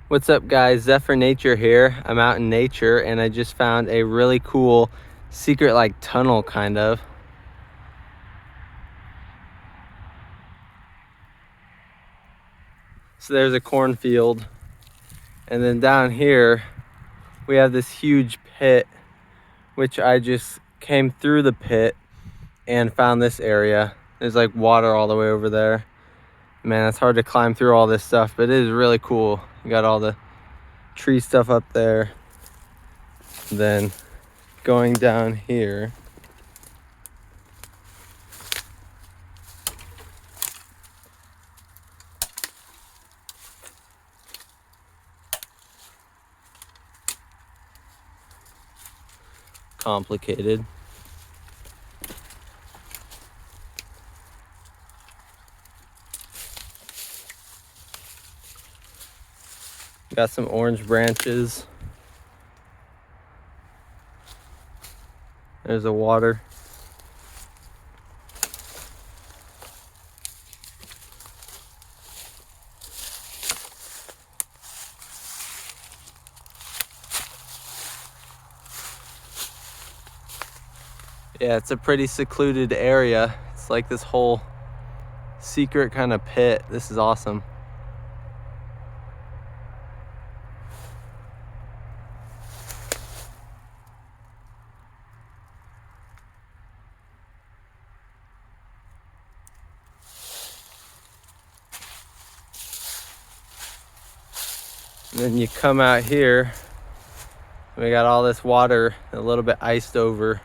What's up guys, Zephyr Nature here. I'm out in nature and I just found a really cool secret like tunnel kind of. So there's a cornfield, and then down here we have this huge pit, which I just came through the pit and found this area. There's like water all the way over there. Man, it's hard to climb through all this stuff, but it is really cool. You got all the tree stuff up there. Then going down here, complicated. Got some orange branches. There's the water. Yeah, it's a pretty secluded area. It's like this whole secret kind of pit. This is awesome. And then you come out here, we got all this water a little bit iced over.